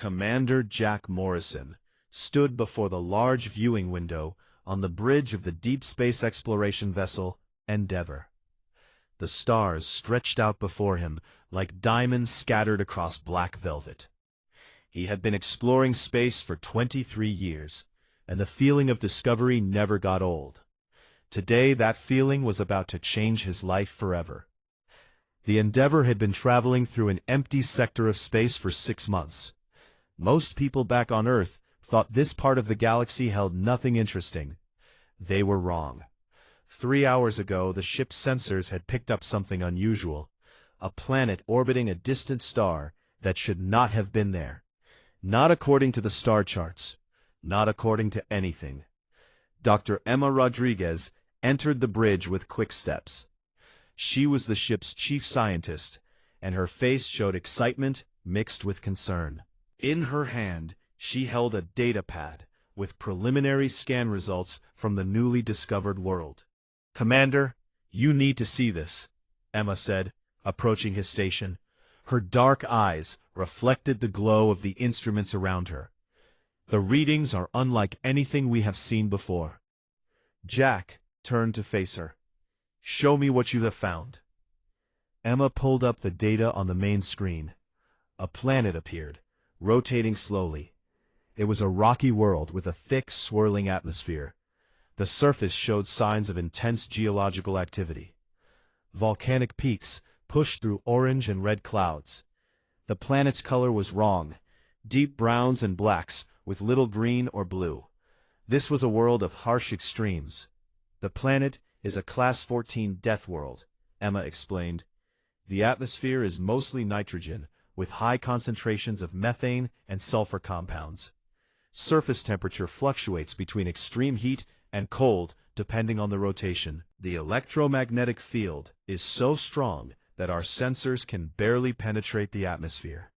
Commander Jack Morrison stood before the large viewing window on the bridge of the deep space exploration vessel Endeavour. The stars stretched out before him like diamonds scattered across black velvet. He had been exploring space for 23 years, and the feeling of discovery never got old. Today, that feeling was about to change his life forever. The Endeavour had been traveling through an empty sector of space for 6 months. Most people back on Earth thought this part of the galaxy held nothing interesting. They were wrong. 3 hours ago, the ship's sensors had picked up something unusual, a planet orbiting a distant star that should not have been there. Not according to the star charts, not according to anything. Dr. Emma Rodriguez entered the bridge with quick steps. She was the ship's chief scientist, and her face showed excitement mixed with concern. In her hand, she held a data pad with preliminary scan results from the newly discovered world. "Commander, you need to see this," Emma said, approaching his station. Her dark eyes reflected the glow of the instruments around her. "The readings are unlike anything we have seen before." Jack turned to face her. "Show me what you have found." Emma pulled up the data on the main screen. A planet appeared, rotating slowly. It was a rocky world with a thick, swirling atmosphere. The surface showed signs of intense geological activity. Volcanic peaks pushed through orange and red clouds. The planet's color was wrong, deep browns and blacks with little green or blue. This was a world of harsh extremes. "The planet is a Class 14 death world," Emma explained. "The atmosphere is mostly nitrogen, with high concentrations of methane and sulfur compounds. Surface temperature fluctuates between extreme heat and cold depending on the rotation. The electromagnetic field is so strong that our sensors can barely penetrate the atmosphere."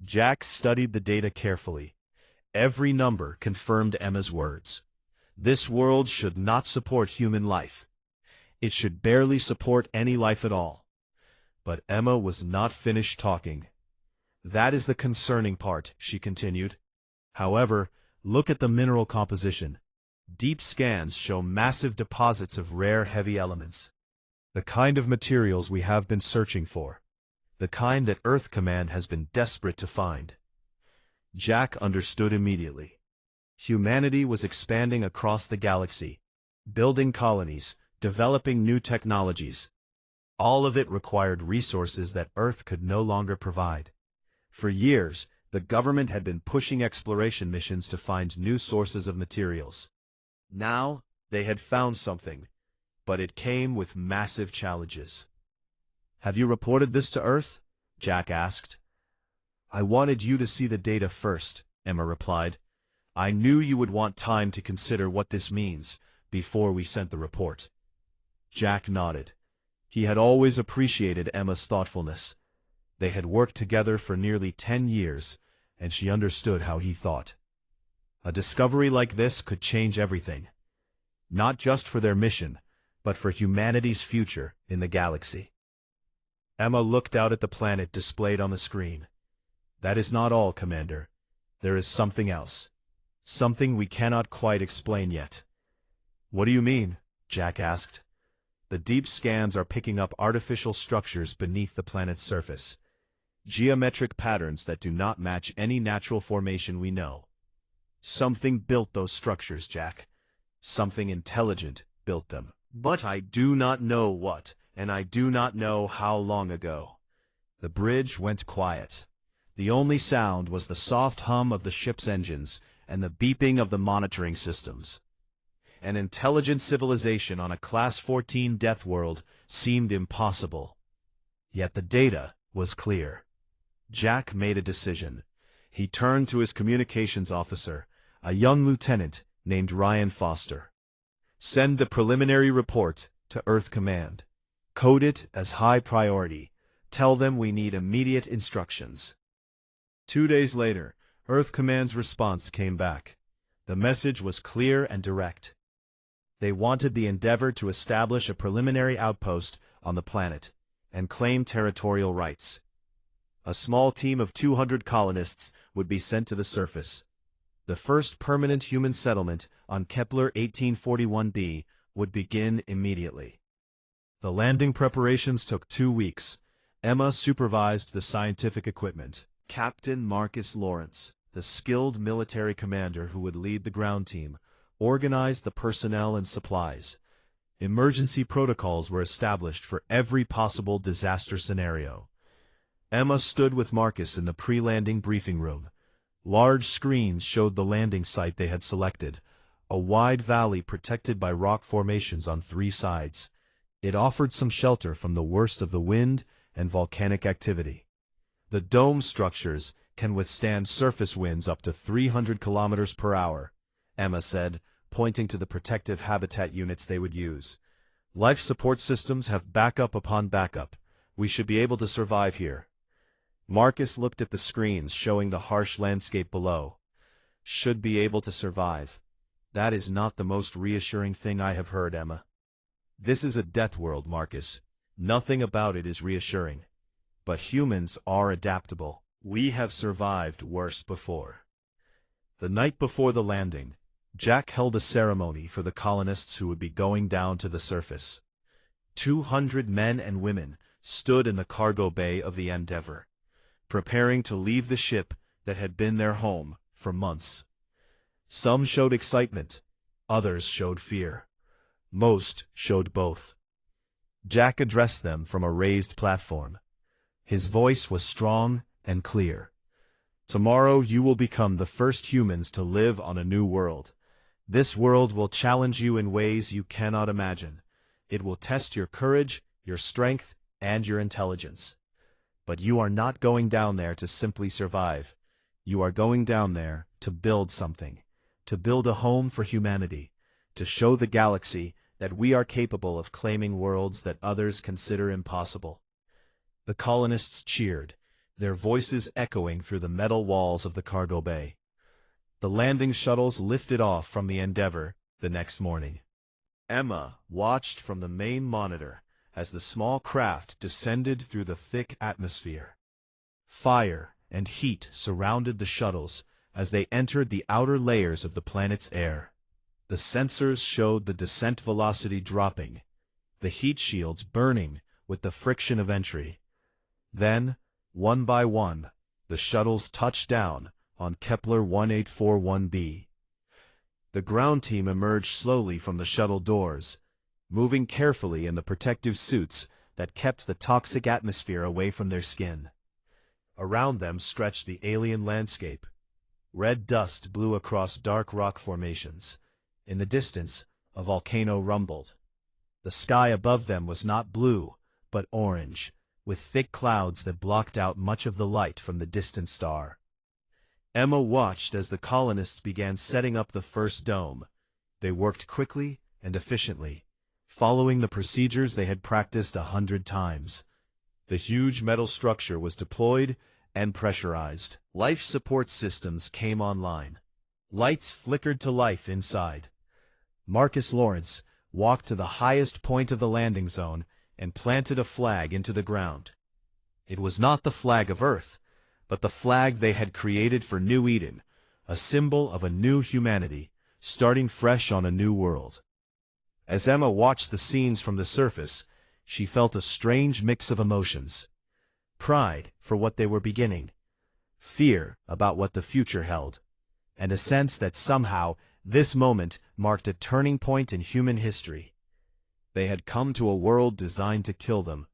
Jack studied the data carefully. Every number confirmed Emma's words. This world should not support human life. It should barely support any life at all. But Emma was not finished talking. "That is the concerning part," she continued. "However, look at the mineral composition. Deep scans show massive deposits of rare heavy elements. The kind of materials we have been searching for. The kind that Earth Command has been desperate to find." Jack understood immediately. Humanity was expanding across the galaxy, building colonies, developing new technologies. All of it required resources that Earth could no longer provide. For years, the government had been pushing exploration missions to find new sources of materials. Now, they had found something, but it came with massive challenges. "Have you reported this to Earth?" Jack asked. "I wanted you to see the data first," Emma replied. "I knew you would want time to consider what this means before we sent the report." Jack nodded. He had always appreciated Emma's thoughtfulness. They had worked together for nearly 10 years, and she understood how he thought. A discovery like this could change everything. Not just for their mission, but for humanity's future in the galaxy. Emma looked out at the planet displayed on the screen. "That is not all, Commander. There is something else. Something we cannot quite explain yet." "What do you mean?" Jack asked. "The deep scans are picking up artificial structures beneath the planet's surface. Geometric patterns that do not match any natural formation we know. Something built those structures, Jack. Something intelligent built them. But I do not know what, and I do not know how long ago." The bridge went quiet. The only sound was the soft hum of the ship's engines and the beeping of the monitoring systems. An intelligent civilization on a Class 14 death world seemed impossible. Yet the data was clear. Jack made a decision. He turned to his communications officer, a young lieutenant named Ryan Foster. "Send the preliminary report to Earth Command. Code it as high priority. Tell them we need immediate instructions." 2 days later, Earth Command's response came back. The message was clear and direct. They wanted the Endeavour to establish a preliminary outpost on the planet and claim territorial rights. A small team of 200 colonists would be sent to the surface. The first permanent human settlement on Kepler 1841b would begin immediately. The landing preparations took 2 weeks. Emma supervised the scientific equipment. Captain Marcus Lawrence, the skilled military commander who would lead the ground team, organized the personnel and supplies. Emergency protocols were established for every possible disaster scenario. Emma stood with Marcus in the pre-landing briefing room. Large screens showed the landing site they had selected, a wide valley protected by rock formations on 3 sides. It offered some shelter from the worst of the wind and volcanic activity. The dome structures can withstand surface winds up to 300 kilometers per hour, Emma said, pointing to the protective habitat units they would use. Life support systems have backup upon backup. We should be able to survive here. Marcus looked at the screens showing the harsh landscape below. Should be able to survive. That is not the most reassuring thing I have heard, Emma. This is a death world, Marcus. Nothing about it is reassuring. But humans are adaptable. We have survived worse before. The night before the landing, Jack held a ceremony for the colonists who would be going down to the surface. 200 men and women stood in the cargo bay of the Endeavour, preparing to leave the ship that had been their home for months. Some showed excitement, others showed fear. Most showed both. Jack addressed them from a raised platform. His voice was strong and clear. Tomorrow you will become the first humans to live on a new world. This world will challenge you in ways you cannot imagine. It will test your courage, your strength, and your intelligence. But you are not going down there to simply survive. You are going down there to build something, to build a home for humanity, to show the galaxy that we are capable of claiming worlds that others consider impossible. The colonists cheered, their voices echoing through the metal walls of the cargo bay. The landing shuttles lifted off from the Endeavour the next morning. Emma watched from the main monitor as the small craft descended through the thick atmosphere. Fire and heat surrounded the shuttles as they entered the outer layers of the planet's air. The sensors showed the descent velocity dropping, the heat shields burning with the friction of entry. Then, one by one, the shuttles touched down on Kepler 1841b. The ground team emerged slowly from the shuttle doors, moving carefully in the protective suits that kept the toxic atmosphere away from their skin. Around them stretched the alien landscape. Red dust blew across dark rock formations. In the distance, a volcano rumbled. The sky above them was not blue, but orange, with thick clouds that blocked out much of the light from the distant star. Emma watched as the colonists began setting up the first dome. They worked quickly and efficiently, following the procedures they had practiced 100 times. The huge metal structure was deployed and pressurized. Life support systems came online. Lights flickered to life inside. Marcus Lawrence walked to the highest point of the landing zone and planted a flag into the ground. It was not the flag of Earth, but the flag they had created for New Eden, a symbol of a new humanity, starting fresh on a new world. As Emma watched the scenes from the surface, she felt a strange mix of emotions. Pride for what they were beginning, fear about what the future held, and a sense that somehow this moment marked a turning point in human history. They had come to a world designed to kill them,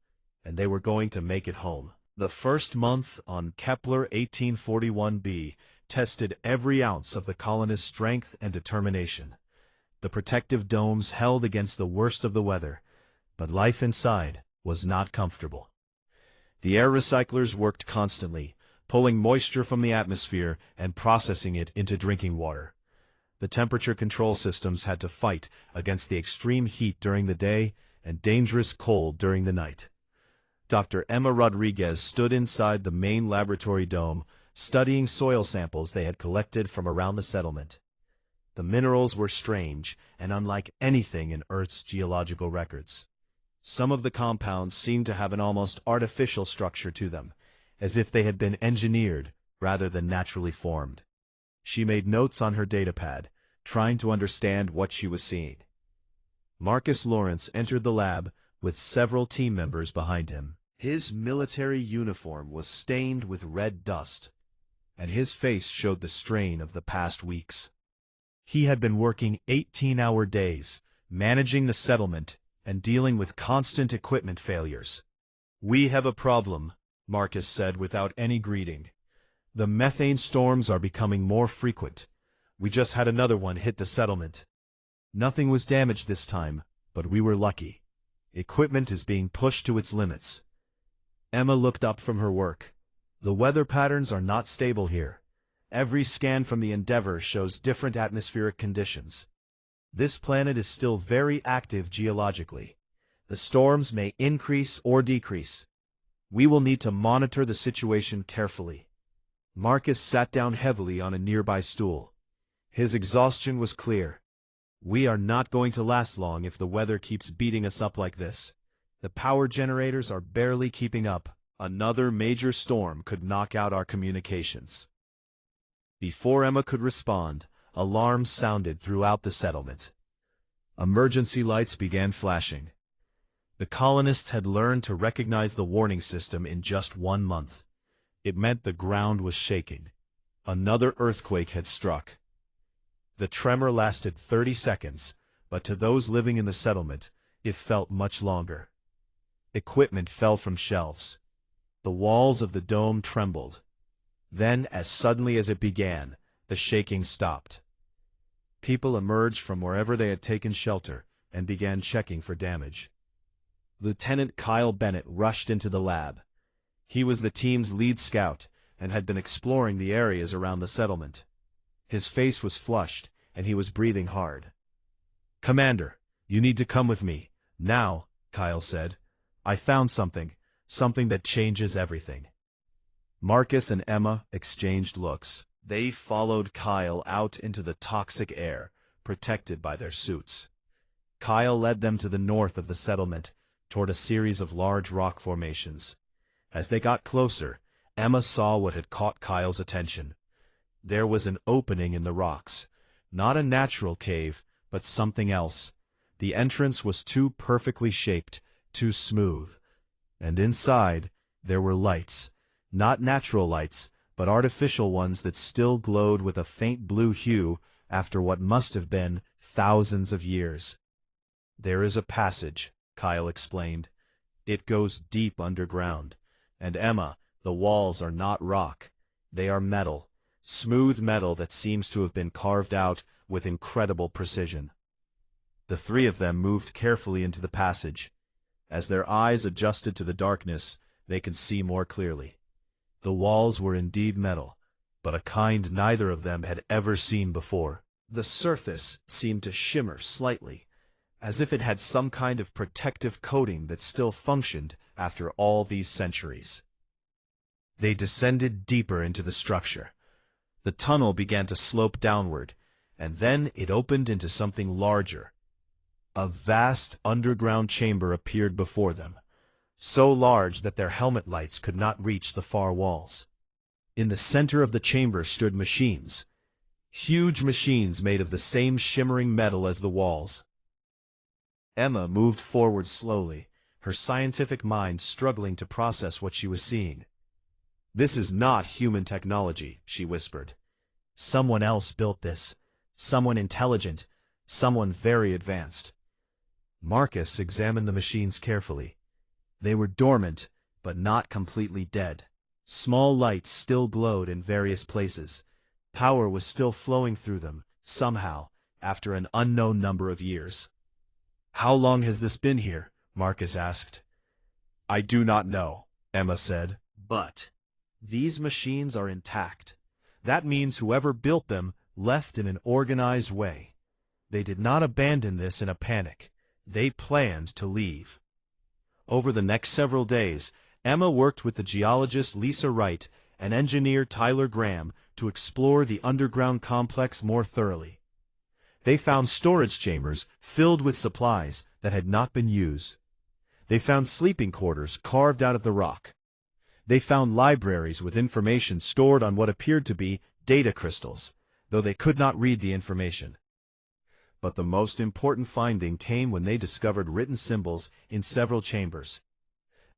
and they were going to make it home. The first month on Kepler 1841b tested every ounce of the colonists' strength and determination. The protective domes held against the worst of the weather, but life inside was not comfortable. The air recyclers worked constantly, pulling moisture from the atmosphere and processing it into drinking water. The temperature control systems had to fight against the extreme heat during the day and dangerous cold during the night. Dr. Emma Rodriguez stood inside the main laboratory dome, studying soil samples they had collected from around the settlement. The minerals were strange and unlike anything in Earth's geological records. Some of the compounds seemed to have an almost artificial structure to them, as if they had been engineered rather than naturally formed. She made notes on her datapad, trying to understand what she was seeing. Marcus Lawrence entered the lab with several team members behind him. His military uniform was stained with red dust, and his face showed the strain of the past weeks. He had been working 18-hour days, managing the settlement and dealing with constant equipment failures. "We have a problem," Marcus said without any greeting. "The methane storms are becoming more frequent. We just had another one hit the settlement. Nothing was damaged this time, but we were lucky. Equipment is being pushed to its limits." Emma looked up from her work. "The weather patterns are not stable here. Every scan from the Endeavour shows different atmospheric conditions. This planet is still very active geologically. The storms may increase or decrease. We will need to monitor the situation carefully." Marcus sat down heavily on a nearby stool. His exhaustion was clear. "We are not going to last long if the weather keeps beating us up like this. The power generators are barely keeping up. Another major storm could knock out our communications." Before Emma could respond, alarms sounded throughout the settlement. Emergency lights began flashing. The colonists had learned to recognize the warning system in just 1 month. It meant the ground was shaking. Another earthquake had struck. The tremor lasted 30 seconds, but to those living in the settlement, it felt much longer. Equipment fell from shelves. The walls of the dome trembled. Then, as suddenly as it began, the shaking stopped. People emerged from wherever they had taken shelter and began checking for damage. Lieutenant Kyle Bennett rushed into the lab. He was the team's lead scout and had been exploring the areas around the settlement. His face was flushed, and he was breathing hard. "Commander, you need to come with me, now," Kyle said. "I found something that changes everything." Marcus and Emma exchanged looks. They followed Kyle out into the toxic air, protected by their suits. Kyle led them to the north of the settlement, toward a series of large rock formations. As they got closer, Emma saw what had caught Kyle's attention. There was an opening in the rocks. Not a natural cave, but something else. The entrance was too perfectly shaped, too smooth. And inside, there were lights. Not natural lights, but artificial ones that still glowed with a faint blue hue after what must have been thousands of years. "There is a passage," Kyle explained. "It goes deep underground. And Emma, the walls are not rock. They are metal. Smooth metal that seems to have been carved out with incredible precision." The three of them moved carefully into the passage. As their eyes adjusted to the darkness, they could see more clearly. The walls were indeed metal, but a kind neither of them had ever seen before. The surface seemed to shimmer slightly, as if it had some kind of protective coating that still functioned after all these centuries. They descended deeper into the structure. The tunnel began to slope downward, and then it opened into something larger. A vast underground chamber appeared before them, so large that their helmet lights could not reach the far walls. In the center of the chamber stood machines, huge machines made of the same shimmering metal as the walls. Emma moved forward slowly, her scientific mind struggling to process what she was seeing. "This is not human technology," she whispered. "Someone else built this. Someone intelligent. Someone very advanced." Marcus examined the machines carefully. They were dormant, but not completely dead. Small lights still glowed in various places. Power was still flowing through them, somehow, after an unknown number of years. "How long has this been here?" Marcus asked. "I do not know," Emma said. "But these machines are intact. That means whoever built them left in an organized way. They did not abandon this in a panic. They planned to leave." Over the next several days, Emma worked with the geologist Lisa Wright and engineer Tyler Graham to explore the underground complex more thoroughly. They found storage chambers filled with supplies that had not been used. They found sleeping quarters carved out of the rock. They found libraries with information stored on what appeared to be data crystals, though they could not read the information. But the most important finding came when they discovered written symbols in several chambers.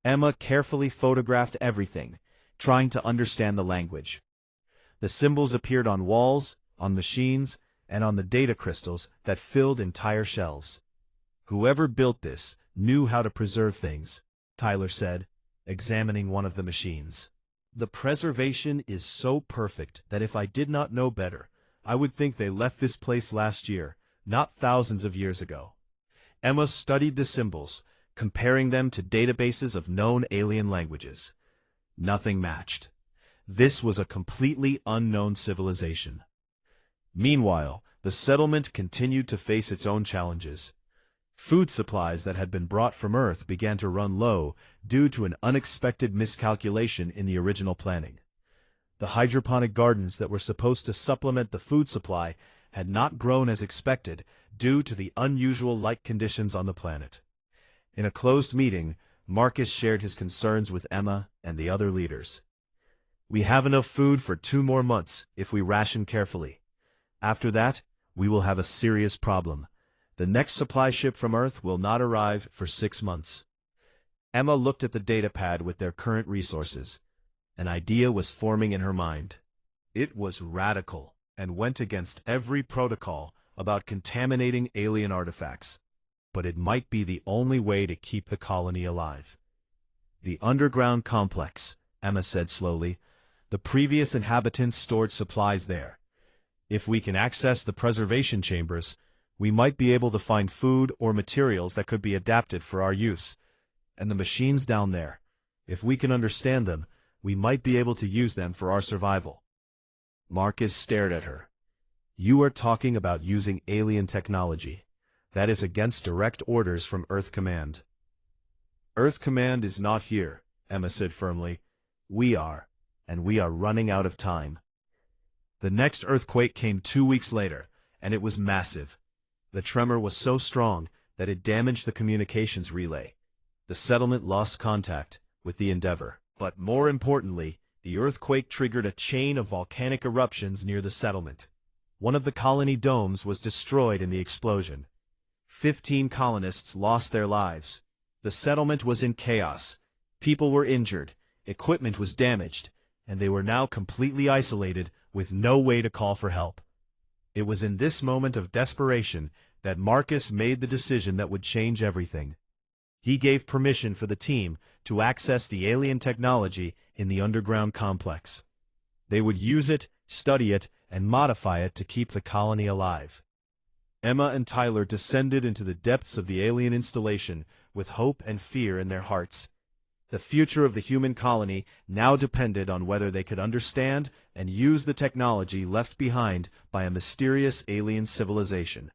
Emma carefully photographed everything, trying to understand the language. The symbols appeared on walls, on machines, and on the data crystals that filled entire shelves. Whoever built this knew how to preserve things, Tyler said, examining one of the machines. The preservation is so perfect that if I did not know better, I would think they left this place last year, not thousands of years ago. Emma studied the symbols, comparing them to databases of known alien languages. Nothing matched. This was a completely unknown civilization. Meanwhile, the settlement continued to face its own challenges. Food supplies that had been brought from Earth began to run low due to an unexpected miscalculation in the original planning. The hydroponic gardens that were supposed to supplement the food supply had not grown as expected due to the unusual light conditions on the planet. In a closed meeting, Marcus shared his concerns with Emma and the other leaders. We have enough food for 2 more months if we ration carefully. After that, we will have a serious problem. The next supply ship from Earth will not arrive for 6 months. Emma looked at the datapad with their current resources. An idea was forming in her mind. It was radical and went against every protocol about contaminating alien artifacts. But it might be the only way to keep the colony alive. The underground complex, Emma said slowly. The previous inhabitants stored supplies there. If we can access the preservation chambers, we might be able to find food or materials that could be adapted for our use. And the machines down there, if we can understand them, we might be able to use them for our survival. Marcus stared at her. You are talking about using alien technology. That is against direct orders from Earth Command. Earth Command is not here, Emma said firmly. We are, and we are running out of time. The next earthquake came 2 weeks later, and it was massive. The tremor was so strong that it damaged the communications relay. The settlement lost contact with the Endeavor. But more importantly, the earthquake triggered a chain of volcanic eruptions near the settlement. One of the colony domes was destroyed in the explosion. 15 colonists lost their lives. The settlement was in chaos. People were injured, equipment was damaged, and they were now completely isolated with no way to call for help. It was in this moment of desperation that Marcus made the decision that would change everything. He gave permission for the team to access the alien technology in the underground complex. They would use it, study it, and modify it to keep the colony alive. Emma and Tyler descended into the depths of the alien installation with hope and fear in their hearts. The future of the human colony now depended on whether they could understand and use the technology left behind by a mysterious alien civilization.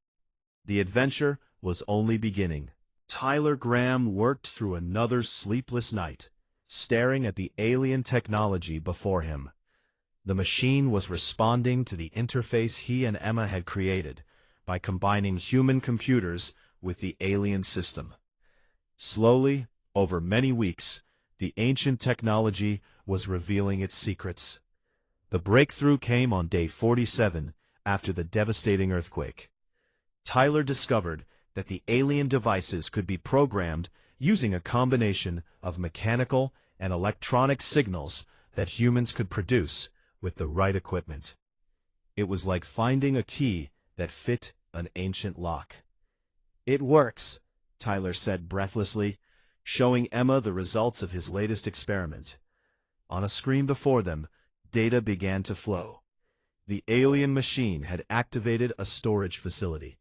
The adventure was only beginning. Tyler Graham worked through another sleepless night, staring at the alien technology before him. The machine was responding to the interface he and Emma had created by combining human computers with the alien system. Slowly, over many weeks, the ancient technology was revealing its secrets. The breakthrough came on day 47 after the devastating earthquake. Tyler discovered that the alien devices could be programmed using a combination of mechanical and electronic signals that humans could produce with the right equipment. It was like finding a key that fit an ancient lock. It works, Tyler said breathlessly, showing Emma the results of his latest experiment. On a screen before them, data began to flow. The alien machine had activated a storage facility.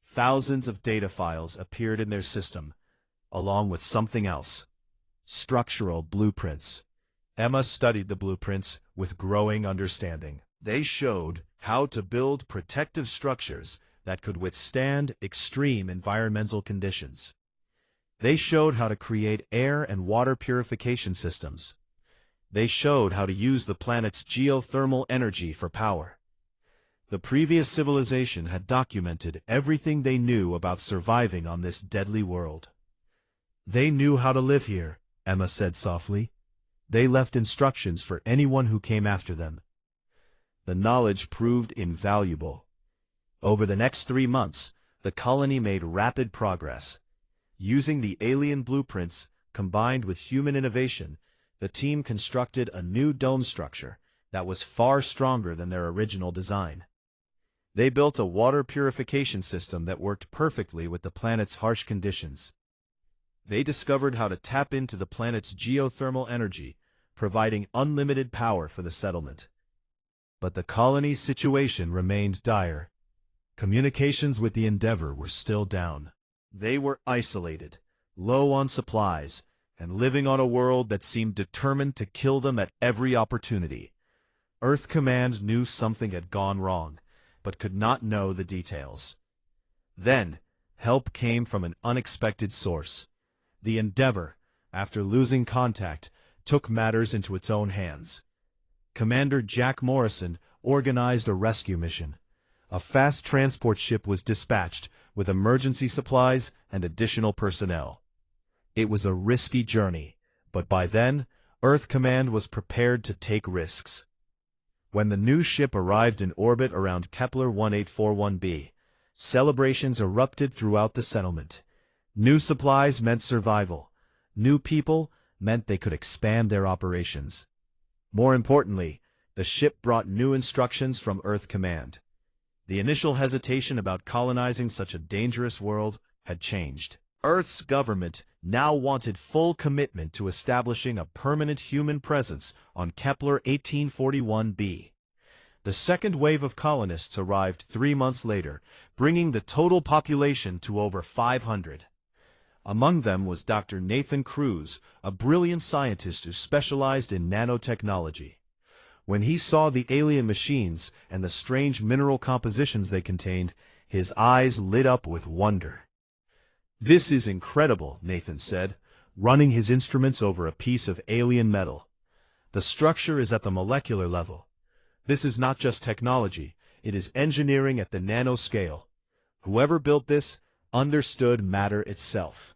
Thousands of data files appeared in their system, along with something else. Structural blueprints. Emma studied the blueprints with growing understanding. They showed how to build protective structures that could withstand extreme environmental conditions. They showed how to create air and water purification systems. They showed how to use the planet's geothermal energy for power. The previous civilization had documented everything they knew about surviving on this deadly world. They knew how to live here, Emma said softly. They left instructions for anyone who came after them. The knowledge proved invaluable. Over the next 3 months, the colony made rapid progress. Using the alien blueprints, combined with human innovation, the team constructed a new dome structure that was far stronger than their original design. They built a water purification system that worked perfectly with the planet's harsh conditions. They discovered how to tap into the planet's geothermal energy, providing unlimited power for the settlement. But the colony's situation remained dire. Communications with the Endeavor were still down. They were isolated, low on supplies, and living on a world that seemed determined to kill them at every opportunity. Earth Command knew something had gone wrong, but could not know the details. Then, help came from an unexpected source. The Endeavor, after losing contact, took matters into its own hands. Commander Jack Morrison organized a rescue mission. A fast transport ship was dispatched with emergency supplies and additional personnel. It was a risky journey, but by then, Earth Command was prepared to take risks. When the new ship arrived in orbit around Kepler 1841b, celebrations erupted throughout the settlement. New supplies meant survival. New people meant they could expand their operations. More importantly, the ship brought new instructions from Earth Command. The initial hesitation about colonizing such a dangerous world had changed. Earth's government now wanted full commitment to establishing a permanent human presence on Kepler 1841b. The second wave of colonists arrived 3 months later, bringing the total population to over 500. Among them was Dr. Nathan Cruz, a brilliant scientist who specialized in nanotechnology. When he saw the alien machines and the strange mineral compositions they contained, his eyes lit up with wonder. "This is incredible," Nathan said, running his instruments over a piece of alien metal. "The structure is at the molecular level. This is not just technology, it is engineering at the nanoscale. Whoever built this understood matter itself."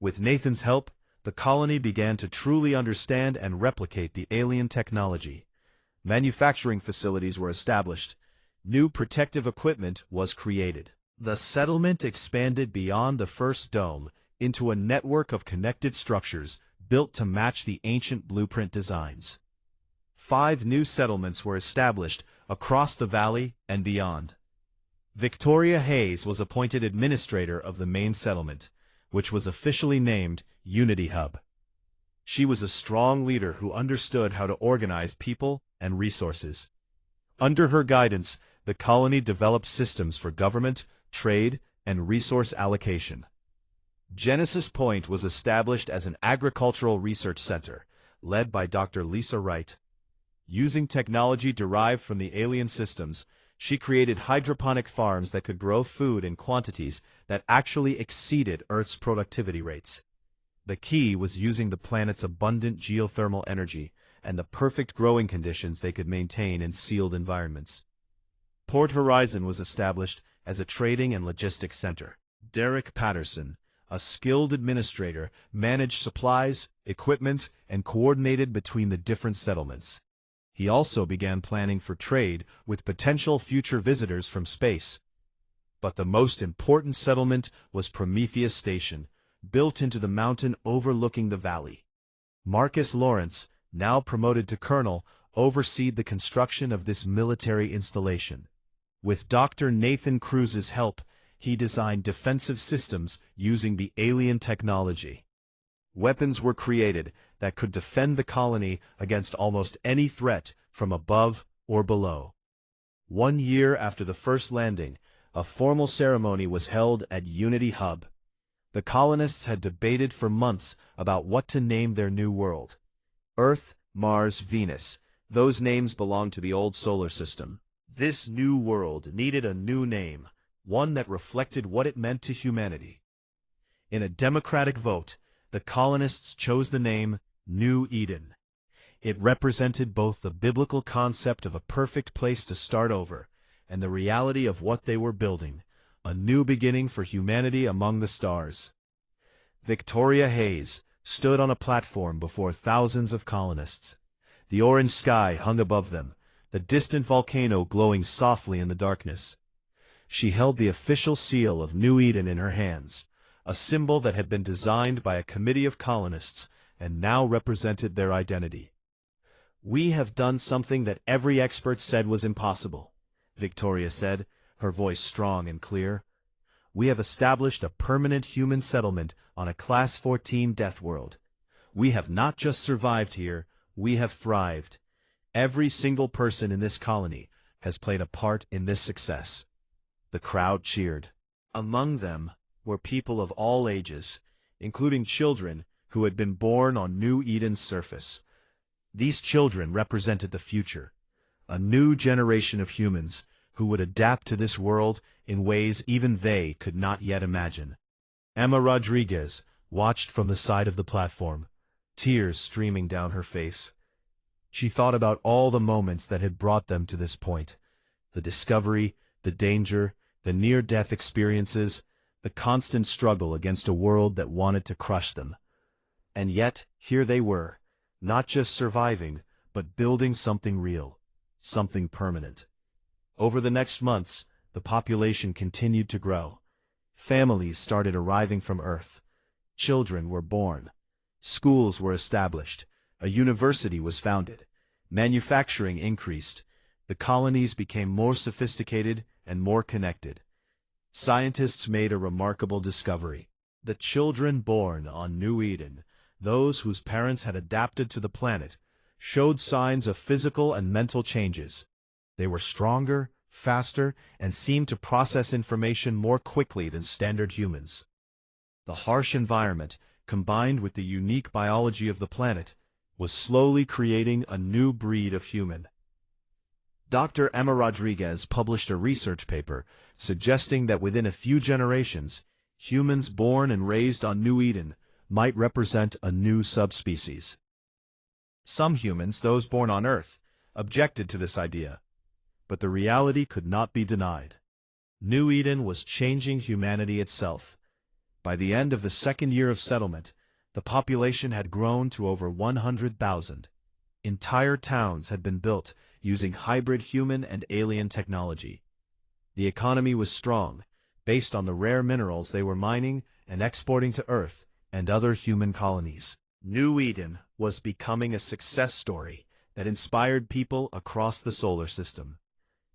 With Nathan's help, the colony began to truly understand and replicate the alien technology. Manufacturing facilities were established. New protective equipment was created. The settlement expanded beyond the first dome into a network of connected structures built to match the ancient blueprint designs. 5 new settlements were established across the valley and beyond. Victoria Hayes was appointed administrator of the main settlement, which was officially named Unity Hub. She was a strong leader who understood how to organize people and resources. Under her guidance, the colony developed systems for government, trade, and resource allocation. Genesis Point was established as an agricultural research center, led by Dr. Lisa Wright. Using technology derived from the alien systems, she created hydroponic farms that could grow food in quantities that actually exceeded Earth's productivity rates. The key was using the planet's abundant geothermal energy and the perfect growing conditions they could maintain in sealed environments. Port Horizon was established as a trading and logistics center. Derek Patterson, a skilled administrator, managed supplies, equipment, and coordinated between the different settlements. He also began planning for trade with potential future visitors from space. But the most important settlement was Prometheus Station, built into the mountain overlooking the valley. Marcus Lawrence, now promoted to colonel, overseed the construction of this military installation. With Dr. Nathan Cruz's help, he designed defensive systems using the alien technology. Weapons were created that could defend the colony against almost any threat from above or below. 1 year after the first landing, a formal ceremony was held at Unity Hub. The colonists had debated for months about what to name their new world. Earth, Mars, Venus. Those names belonged to the old solar system. This new world needed a new name, one that reflected what it meant to humanity. In a democratic vote, the colonists chose the name New Eden. It represented both the biblical concept of a perfect place to start over and the reality of what they were building, a new beginning for humanity among the stars. Victoria Hayes, stood on a platform before thousands of colonists. The orange sky hung above them, the distant volcano glowing softly in the darkness. She held the official seal of New Eden in her hands, a symbol that had been designed by a committee of colonists and now represented their identity. "We have done something that every expert said was impossible," Victoria said, her voice strong and clear. "We have established a permanent human settlement on a Class 14 death world. We have not just survived here, we have thrived. Every single person in this colony has played a part in this success." The crowd cheered. Among them were people of all ages, including children who had been born on New Eden's surface. These children represented the future, a new generation of humans who would adapt to this world in ways even they could not yet imagine. Emma Rodriguez watched from the side of the platform, tears streaming down her face. She thought about all the moments that had brought them to this point, the discovery, the danger, the near-death experiences, the constant struggle against a world that wanted to crush them. And yet, here they were, not just surviving, but building something real, something permanent. Over the next months, the population continued to grow. Families started arriving from Earth. Children were born. Schools were established. A university was founded. Manufacturing increased. The colonies became more sophisticated and more connected. Scientists made a remarkable discovery. The children born on New Eden, those whose parents had adapted to the planet, showed signs of physical and mental changes. They were stronger, faster, and seemed to process information more quickly than standard humans. The harsh environment, combined with the unique biology of the planet, was slowly creating a new breed of human. Dr. Emma Rodriguez published a research paper suggesting that within a few generations, humans born and raised on New Eden might represent a new subspecies. Some humans, those born on Earth, objected to this idea, but the reality could not be denied. New Eden was changing humanity itself. By the end of the second year of settlement, the population had grown to over 100,000. Entire towns had been built using hybrid human and alien technology. The economy was strong, based on the rare minerals they were mining and exporting to Earth and other human colonies. New Eden was becoming a success story that inspired people across the solar system.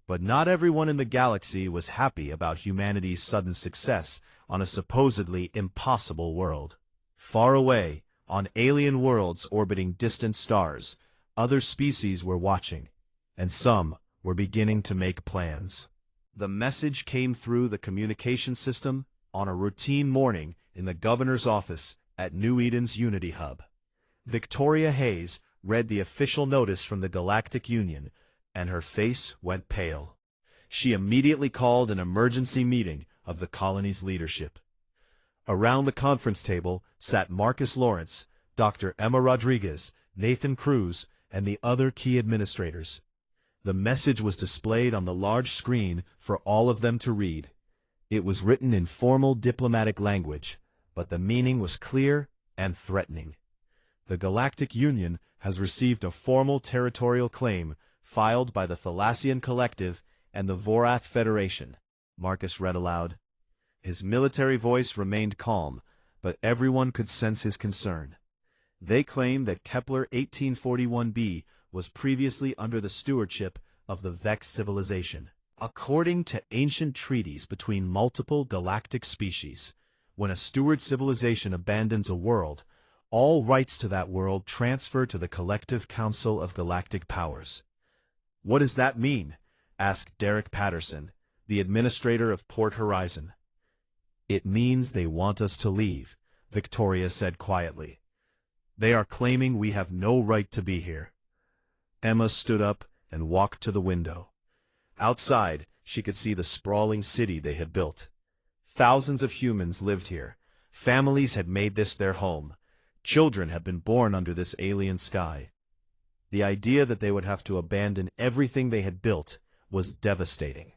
But not everyone in the galaxy was happy about humanity's sudden success on a supposedly impossible world. Far away, on alien worlds orbiting distant stars, other species were watching, and some were beginning to make plans. The message came through the communication system on a routine morning in the governor's office at New Eden's Unity Hub. Victoria Hayes read the official notice from the Galactic Union, and her face went pale. She immediately called an emergency meeting of the colony's leadership. Around the conference table sat Marcus Lawrence, Dr. Emma Rodriguez, Nathan Cruz, and the other key administrators. The message was displayed on the large screen for all of them to read. It was written in formal diplomatic language, but the meaning was clear and threatening. The Galactic Union has received a formal territorial claim filed by the Thalassian Collective and the Vorath Federation, Marcus read aloud. His military voice remained calm, but everyone could sense his concern. They claim that Kepler 1841b was previously under the stewardship of the Vex civilization. According to ancient treaties between multiple galactic species, when a steward civilization abandons a world, all rights to that world transfer to the Collective Council of Galactic Powers. "What does that mean?" asked Derek Patterson, the administrator of Port Horizon. "It means they want us to leave," Victoria said quietly. "They are claiming we have no right to be here." Emma stood up and walked to the window. Outside, she could see the sprawling city they had built. Thousands of humans lived here. Families had made this their home. Children had been born under this alien sky. The idea that they would have to abandon everything they had built was devastating.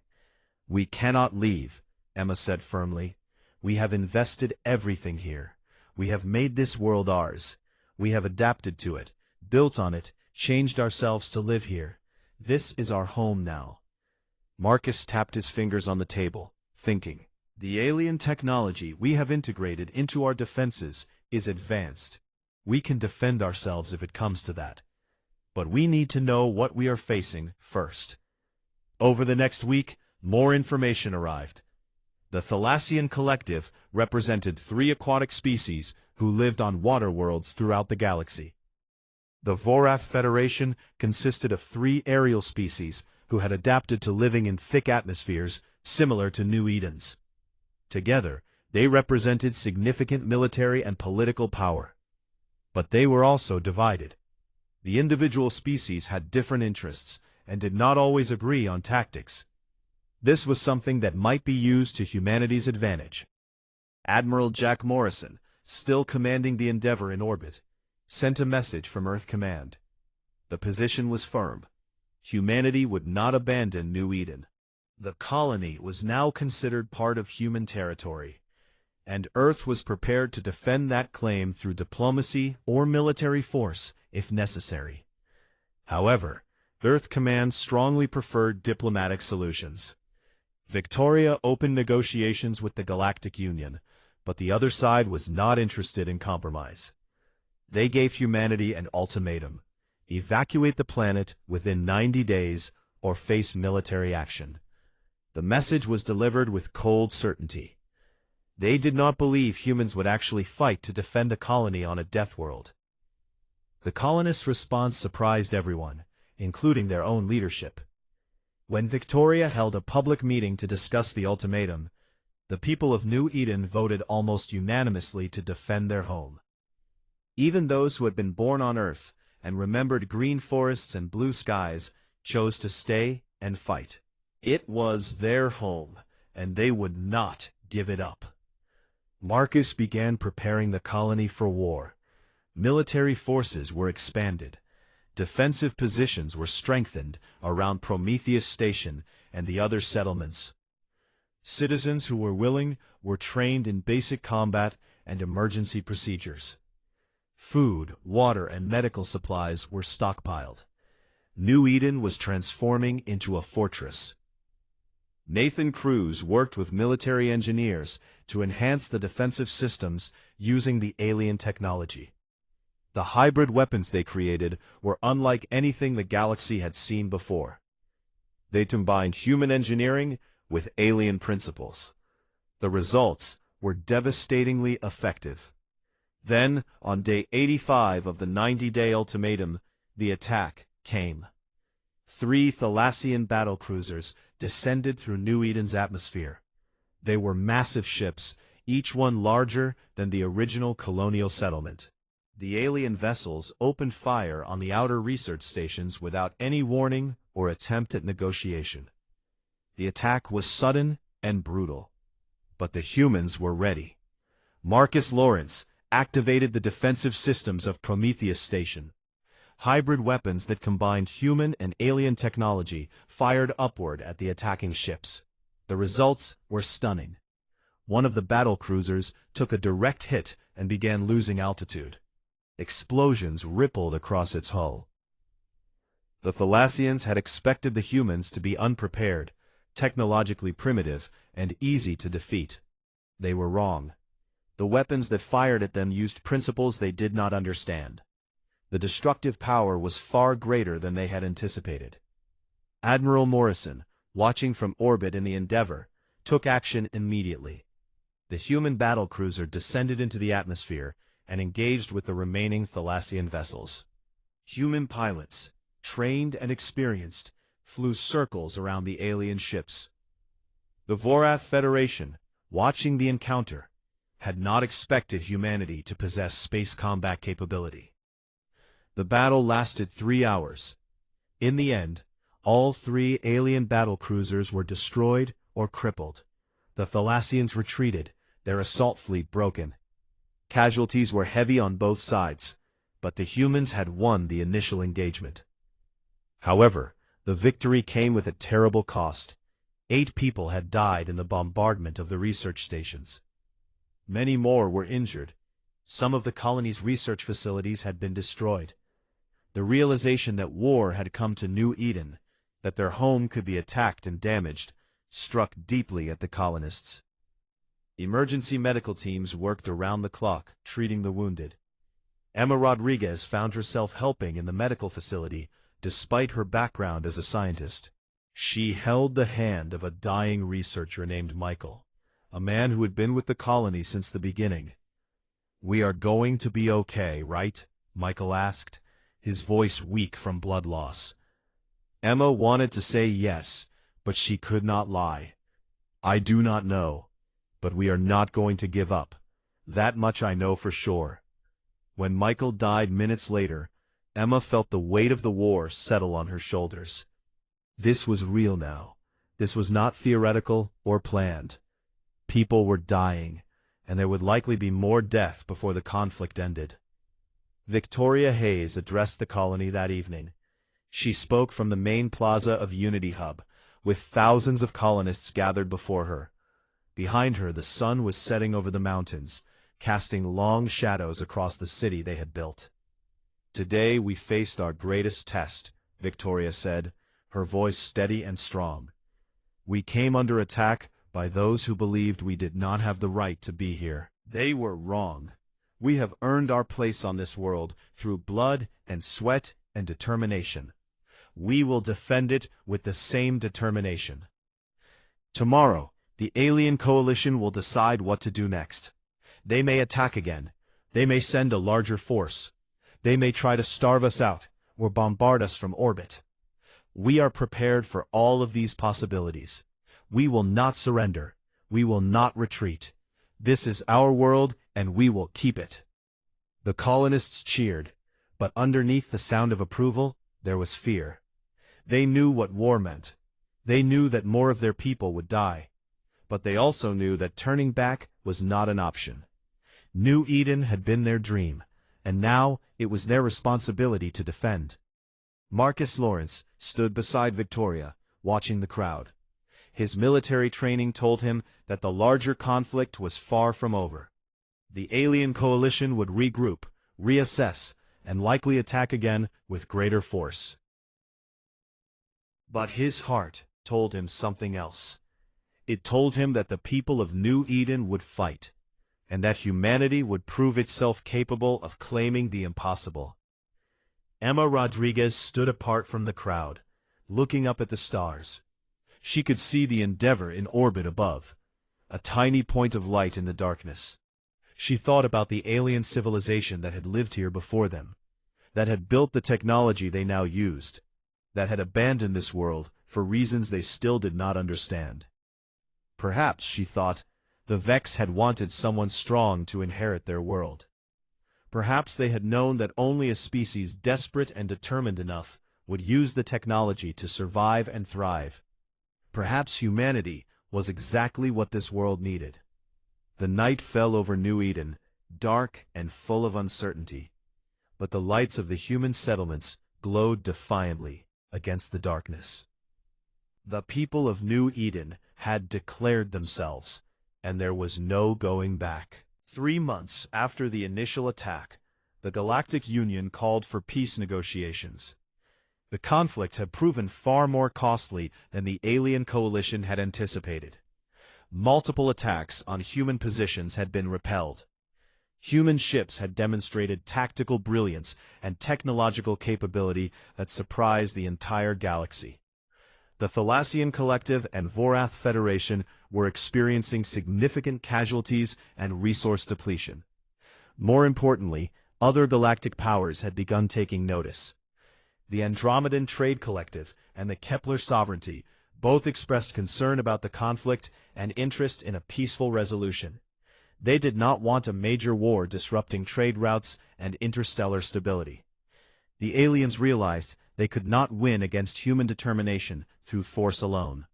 "We cannot leave," Emma said firmly. "We have invested everything here. We have made this world ours. We have adapted to it, built on it, changed ourselves to live here. This is our home now. Marcus tapped his fingers on the table, thinking. The alien technology we have integrated into our defenses is advanced. We can defend ourselves if it comes to that. But we need to know what we are facing first. Over the next week, more information arrived. The Thalassian Collective represented 3 aquatic species who lived on water worlds throughout the galaxy. The Vorath Federation consisted of 3 aerial species who had adapted to living in thick atmospheres similar to New Eden's. Together, they represented significant military and political power. But they were also divided. The individual species had different interests and did not always agree on tactics. This was something that might be used to humanity's advantage. Admiral Jack Morrison, still commanding the Endeavour in orbit, sent a message from Earth Command. The position was firm. Humanity would not abandon New Eden. The colony was now considered part of human territory, and Earth was prepared to defend that claim through diplomacy or military force if necessary. However, Earth Command strongly preferred diplomatic solutions. Victoria opened negotiations with the Galactic Union, but the other side was not interested in compromise. They gave humanity an ultimatum: evacuate the planet within 90 days or face military action. The message was delivered with cold certainty. They did not believe humans would actually fight to defend a colony on a death world. The colonists' response surprised everyone, including their own leadership. When Victoria held a public meeting to discuss the ultimatum, the people of New Eden voted almost unanimously to defend their home. Even those who had been born on Earth and remembered green forests and blue skies chose to stay and fight. It was their home, and they would not give it up. Marcus began preparing the colony for war. Military forces were expanded. Defensive positions were strengthened around Prometheus Station and the other settlements. Citizens who were willing were trained in basic combat and emergency procedures. Food, water, and medical supplies were stockpiled. New Eden was transforming into a fortress. Nathan Cruz worked with military engineers to enhance the defensive systems using the alien technology. The hybrid weapons they created were unlike anything the galaxy had seen before. They combined human engineering with alien principles. The results were devastatingly effective. Then, on day 85 of the 90-day ultimatum, the attack came. 3 Thalassian battlecruisers descended through New Eden's atmosphere. They were massive ships, each one larger than the original colonial settlement. The alien vessels opened fire on the outer research stations without any warning or attempt at negotiation. The attack was sudden and brutal. But the humans were ready. Marcus Lawrence activated the defensive systems of Prometheus Station. Hybrid weapons that combined human and alien technology fired upward at the attacking ships. The results were stunning. One of the battle cruisers took a direct hit and began losing altitude. Explosions rippled across its hull. The Thalassians had expected the humans to be unprepared, technologically primitive, and easy to defeat. They were wrong. The weapons that fired at them used principles they did not understand. The destructive power was far greater than they had anticipated. Admiral Morrison, watching from orbit in the Endeavour, took action immediately. The human battlecruiser descended into the atmosphere and engaged with the remaining Thalassian vessels. Human pilots, trained and experienced, flew circles around the alien ships. The Vorath Federation, watching the encounter, had not expected humanity to possess space combat capability. The battle lasted 3 hours. In the end, all 3 alien battlecruisers were destroyed or crippled. The Thalassians retreated, their assault fleet broken. Casualties were heavy on both sides, but the humans had won the initial engagement. However, the victory came with a terrible cost. 8 people had died in the bombardment of the research stations. Many more were injured. Some of the colony's research facilities had been destroyed. The realization that war had come to New Eden, that their home could be attacked and damaged, struck deeply at the colonists. Emergency medical teams worked around the clock, treating the wounded. Emma Rodriguez found herself helping in the medical facility, despite her background as a scientist. She held the hand of a dying researcher named Michael, a man who had been with the colony since the beginning. "We are going to be okay, right?" Michael asked, his voice weak from blood loss. Emma wanted to say yes, but she could not lie. "I do not know, but we are not going to give up. That much I know for sure." When Michael died minutes later, Emma felt the weight of the war settle on her shoulders. This was real now. This was not theoretical or planned. People were dying, and there would likely be more death before the conflict ended. Victoria Hayes addressed the colony that evening. She spoke from the main plaza of Unity Hub, with thousands of colonists gathered before her. Behind her, the sun was setting over the mountains, casting long shadows across the city they had built. "Today we faced our greatest test," Victoria said, her voice steady and strong. "We came under attack by those who believed we did not have the right to be here. They were wrong. We have earned our place on this world through blood and sweat and determination. We will defend it with the same determination. Tomorrow, the alien coalition will decide what to do next. They may attack again. They may send a larger force. They may try to starve us out or bombard us from orbit. We are prepared for all of these possibilities. We will not surrender. We will not retreat. This is our world, and we will keep it." The colonists cheered, but underneath the sound of approval, there was fear. They knew what war meant. They knew that more of their people would die. But they also knew that turning back was not an option. New Eden had been their dream, and now it was their responsibility to defend. Marcus Lawrence stood beside Victoria, watching the crowd. His military training told him that the larger conflict was far from over. The alien coalition would regroup, reassess, and likely attack again with greater force. But his heart told him something else. It told him that the people of New Eden would fight, and that humanity would prove itself capable of claiming the impossible. Emma Rodriguez stood apart from the crowd, looking up at the stars. She could see the Endeavor in orbit above, a tiny point of light in the darkness. She thought about the alien civilization that had lived here before them, that had built the technology they now used, that had abandoned this world for reasons they still did not understand. Perhaps, she thought, the Vex had wanted someone strong to inherit their world. Perhaps they had known that only a species desperate and determined enough would use the technology to survive and thrive. Perhaps humanity was exactly what this world needed. The night fell over New Eden, dark and full of uncertainty. But the lights of the human settlements glowed defiantly against the darkness. The people of New Eden had declared themselves, and there was no going back. 3 months after the initial attack, the Galactic Union called for peace negotiations. The conflict had proven far more costly than the alien coalition had anticipated. Multiple attacks on human positions had been repelled. Human ships had demonstrated tactical brilliance and technological capability that surprised the entire galaxy. The Thalassian Collective and Vorath Federation were experiencing significant casualties and resource depletion. More importantly, other galactic powers had begun taking notice. The Andromedan Trade Collective and the Kepler Sovereignty both expressed concern about the conflict and interest in a peaceful resolution. They did not want a major war disrupting trade routes and interstellar stability. The aliens realized they could not win against human determination through force alone.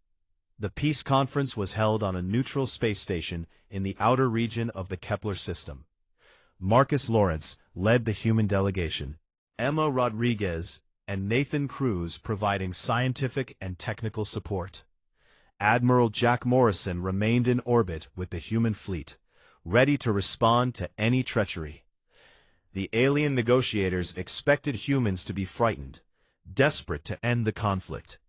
The peace conference was held on a neutral space station in the outer region of the Kepler system. Marcus Lawrence led the human delegation, Emma Rodriguez and Nathan Cruz providing scientific and technical support. Admiral Jack Morrison remained in orbit with the human fleet, ready to respond to any treachery. The alien negotiators expected humans to be frightened, desperate to end the conflict.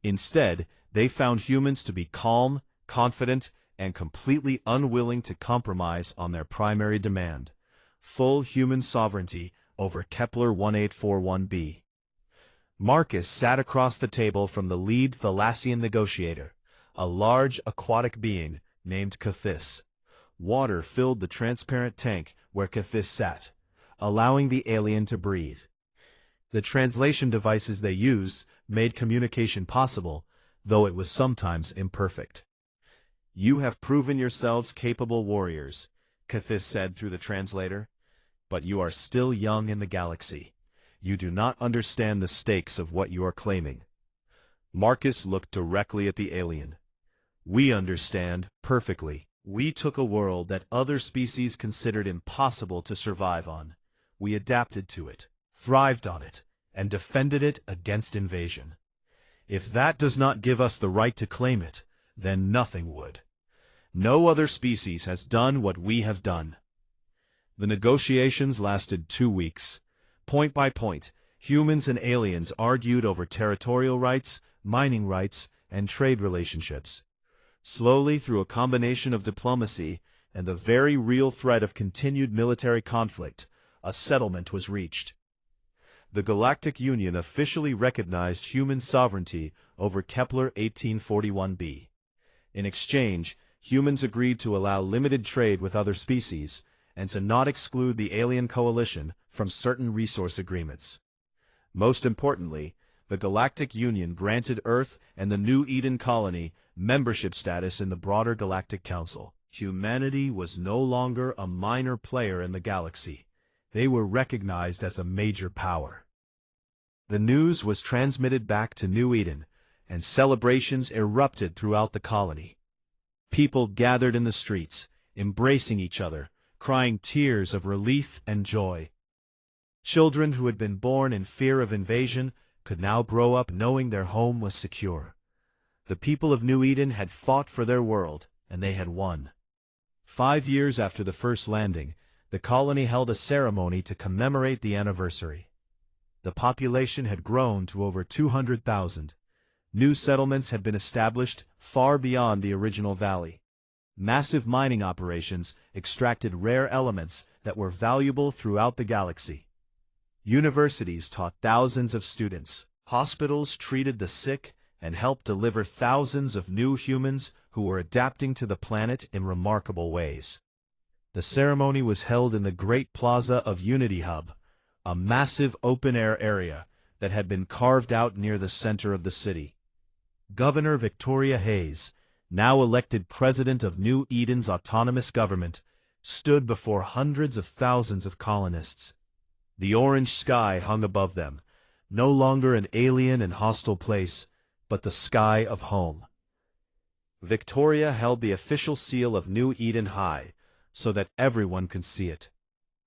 Instead, they found humans to be calm, confident, and completely unwilling to compromise on their primary demand: full human sovereignty over Kepler 1841b. Marcus sat across the table from the lead Thalassian negotiator, a large aquatic being named Kethis. Water filled the transparent tank where Kethis sat, allowing the alien to breathe. The translation devices they used made communication possible, though it was sometimes imperfect. "You have proven yourselves capable warriors," Kethis said through the translator, "but you are still young in the galaxy. You do not understand the stakes of what you are claiming." Marcus looked directly at the alien. "We understand perfectly. We took a world that other species considered impossible to survive on. We adapted to it, thrived on it, and defended it against invasion. If that does not give us the right to claim it, then nothing would. No other species has done what we have done." The negotiations lasted 2 weeks. Point by point, humans and aliens argued over territorial rights, mining rights, and trade relationships. Slowly, through a combination of diplomacy and the very real threat of continued military conflict, a settlement was reached. The Galactic Union officially recognized human sovereignty over Kepler 1841b. In exchange, humans agreed to allow limited trade with other species, and to not exclude the alien coalition from certain resource agreements. Most importantly, the Galactic Union granted Earth and the New Eden colony membership status in the broader Galactic Council. Humanity was no longer a minor player in the galaxy. They were recognized as a major power. The news was transmitted back to New Eden, and celebrations erupted throughout the colony. People gathered in the streets, embracing each other, crying tears of relief and joy. Children who had been born in fear of invasion could now grow up knowing their home was secure. The people of New Eden had fought for their world, and they had won. 5 years after the first landing, the colony held a ceremony to commemorate the anniversary. The population had grown to over 200,000. New settlements had been established far beyond the original valley. Massive mining operations extracted rare elements that were valuable throughout the galaxy. Universities taught thousands of students. Hospitals treated the sick and helped deliver thousands of new humans who were adapting to the planet in remarkable ways. The ceremony was held in the Great Plaza of Unity Hub, a massive open-air area that had been carved out near the center of the city. Governor Victoria Hayes, now elected president of New Eden's autonomous government, stood before hundreds of thousands of colonists. The orange sky hung above them, no longer an alien and hostile place, but the sky of home. Victoria held the official seal of New Eden high, so that everyone could see it.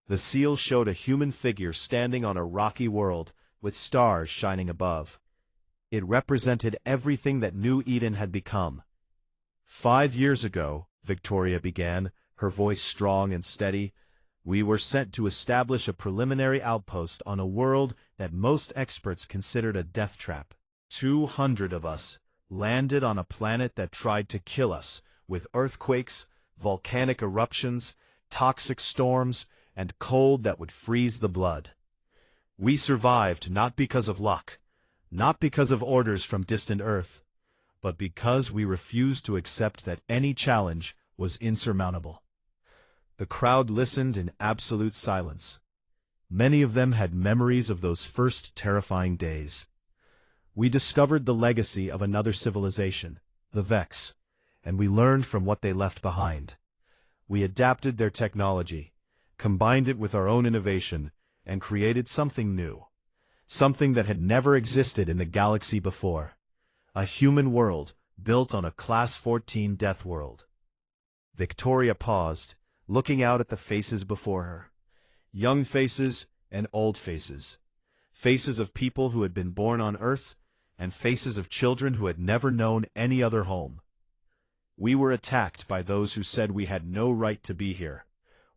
The seal showed a human figure standing on a rocky world, with stars shining above. It represented everything that New Eden had become. 5 years ago, Victoria began, her voice strong and steady, we were sent to establish a preliminary outpost on a world that most experts considered a death trap. 200 of us landed on a planet that tried to kill us, with earthquakes, volcanic eruptions, toxic storms, and cold that would freeze the blood. We survived not because of luck, not because of orders from distant Earth, but because we refused to accept that any challenge was insurmountable. The crowd listened in absolute silence. Many of them had memories of those first terrifying days. We discovered the legacy of another civilization, the Vex, and we learned from what they left behind. We adapted their technology, combined it with our own innovation, and created something new. Something that had never existed in the galaxy before. A human world built on a Class 14 death world. Victoria paused, looking out at the faces before her. Young faces and old faces. Faces of people who had been born on Earth, and faces of children who had never known any other home. We were attacked by those who said we had no right to be here.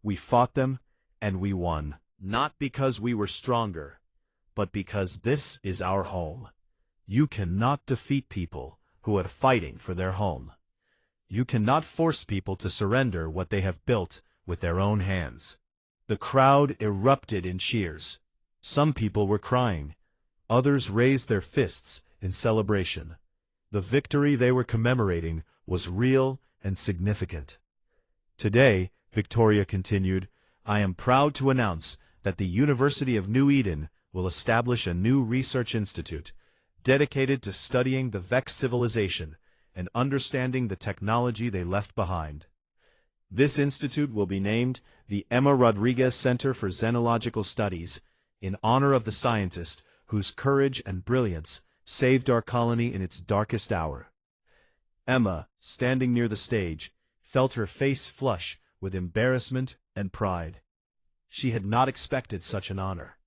We fought them, and we won. Not because we were stronger, but because this is our home. You cannot defeat people who are fighting for their home. You cannot force people to surrender what they have built with their own hands. The crowd erupted in cheers. Some people were crying. Others raised their fists in celebration. The victory they were commemorating was real and significant. Today, Victoria continued, I am proud to announce that the University of New Eden will establish a new research institute dedicated to studying the Vex civilization and understanding the technology they left behind. This institute will be named the Emma Rodriguez Center for Xenological Studies in honor of the scientist whose courage and brilliance saved our colony in its darkest hour. Emma, standing near the stage, felt her face flush with embarrassment and pride. She had not expected such an honor.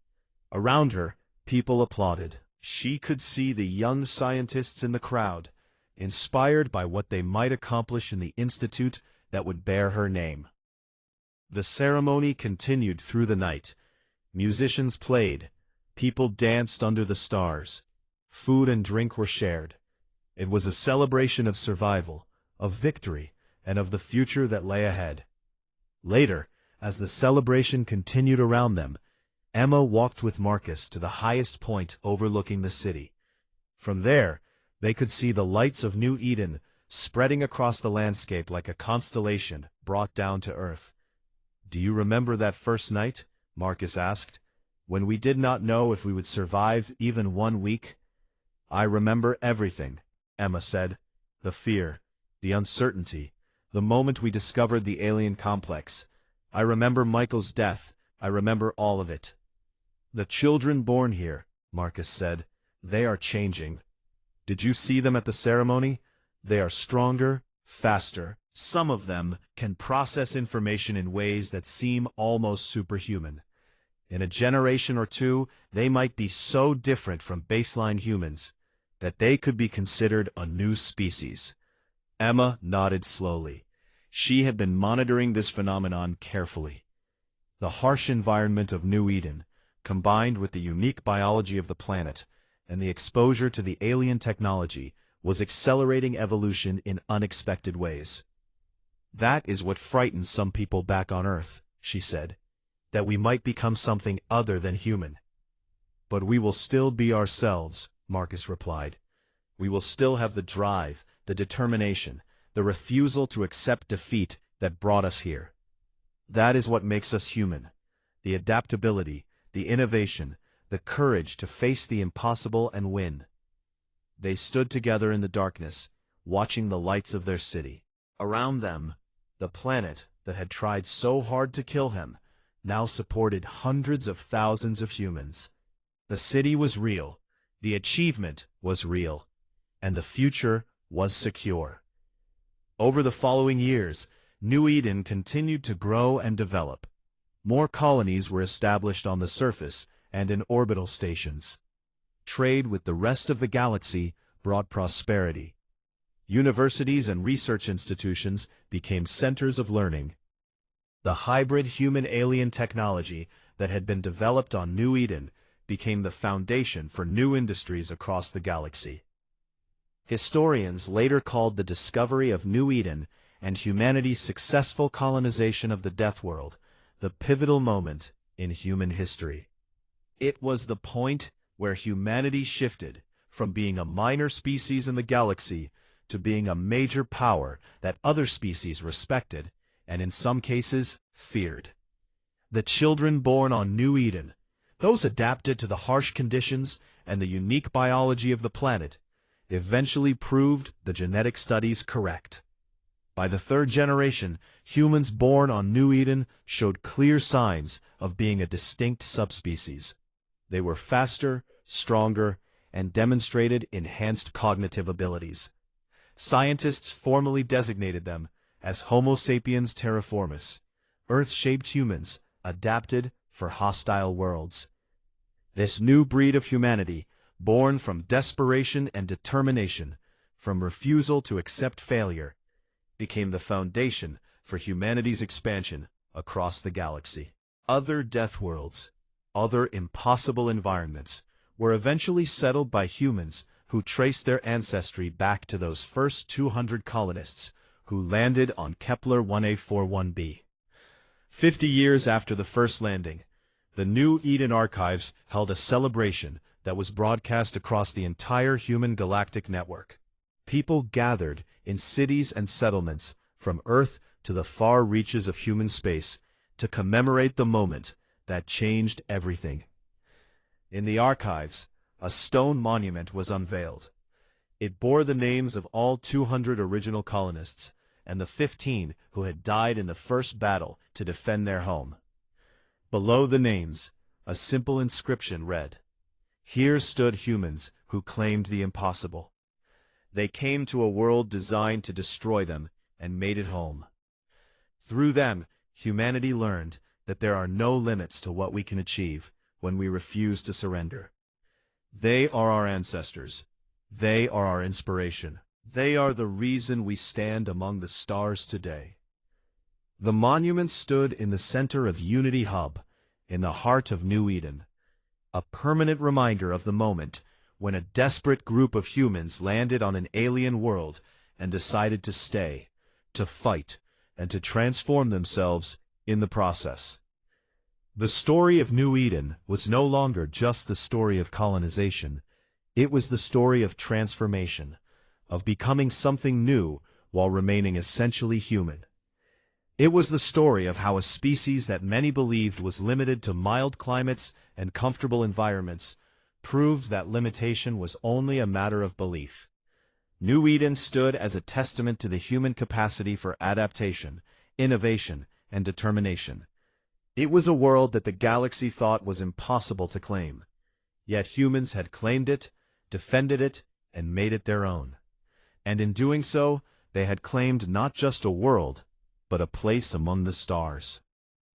Around her, people applauded. She could see the young scientists in the crowd, inspired by what they might accomplish in the institute that would bear her name. The ceremony continued through the night. Musicians played. People danced under the stars. Food and drink were shared. It was a celebration of survival, of victory, and of the future that lay ahead. Later, as the celebration continued around them, Emma walked with Marcus to the highest point overlooking the city. From there, they could see the lights of New Eden spreading across the landscape like a constellation brought down to Earth. Do you remember that first night? Marcus asked. When we did not know if we would survive even 1 week? I remember everything, Emma said. The fear, the uncertainty, the moment we discovered the alien complex. I remember Michael's death. I remember all of it. The children born here, Marcus said, they are changing. Did you see them at the ceremony? They are stronger, faster. Some of them can process information in ways that seem almost superhuman. In a generation or two, they might be so different from baseline humans that they could be considered a new species. Emma nodded slowly. She had been monitoring this phenomenon carefully. The harsh environment of New Eden, combined with the unique biology of the planet and the exposure to the alien technology, was accelerating evolution in unexpected ways. That is what frightens some people back on Earth, she said, that we might become something other than human. But we will still be ourselves, Marcus replied. We will still have the drive, the determination, the refusal to accept defeat that brought us here. That is what makes us human. The adaptability, the innovation, the courage to face the impossible and win. They stood together in the darkness, watching the lights of their city. Around them, the planet that had tried so hard to kill him now supported hundreds of thousands of humans. The city was real, the achievement was real, and the future was secure. Over the following years, New Eden continued to grow and develop. More colonies were established on the surface and in orbital stations. Trade with the rest of the galaxy brought prosperity. Universities and research institutions became centers of learning. The hybrid human-alien technology that had been developed on New Eden became the foundation for new industries across the galaxy. Historians later called the discovery of New Eden and humanity's successful colonization of the Death World the pivotal moment in human history. It was the point where humanity shifted from being a minor species in the galaxy to being a major power that other species respected and in some cases feared. The children born on New Eden, those adapted to the harsh conditions and the unique biology of the planet, eventually proved the genetic studies correct. By the third generation, humans born on New Eden showed clear signs of being a distinct subspecies. They were faster, stronger, and demonstrated enhanced cognitive abilities. Scientists formally designated them as Homo sapiens terraformis, Earth-shaped humans adapted for hostile worlds. This new breed of humanity, born from desperation and determination, from refusal to accept failure, became the foundation for humanity's expansion across the galaxy. Other death worlds, other impossible environments, were eventually settled by humans who traced their ancestry back to those first 200 colonists who landed on Kepler 1A41b. 50 years after the first landing, the New Eden Archives held a celebration that was broadcast across the entire human galactic network. People gathered in cities and settlements from Earth to the far reaches of human space to commemorate the moment that changed everything. In the archives, a stone monument was unveiled. It bore the names of all 200 original colonists and the 15 who had died in the first battle to defend their home. Below the names, a simple inscription read, "Here stood humans who claimed the impossible. They came to a world designed to destroy them and made it home. Through them, humanity learned that there are no limits to what we can achieve when we refuse to surrender. They are our ancestors. They are our inspiration. They are the reason we stand among the stars today." The monument stood in the center of Unity Hub, in the heart of New Eden, a permanent reminder of the moment when a desperate group of humans landed on an alien world and decided to stay, to fight, and to transform themselves in the process. The story of New Eden was no longer just the story of colonization. It was the story of transformation, of becoming something new while remaining essentially human. It was the story of how a species that many believed was limited to mild climates and comfortable environments proved that limitation was only a matter of belief. New Eden stood as a testament to the human capacity for adaptation, innovation, and determination. It was a world that the galaxy thought was impossible to claim. Yet humans had claimed it, defended it, and made it their own. And in doing so, they had claimed not just a world, but a place among the stars.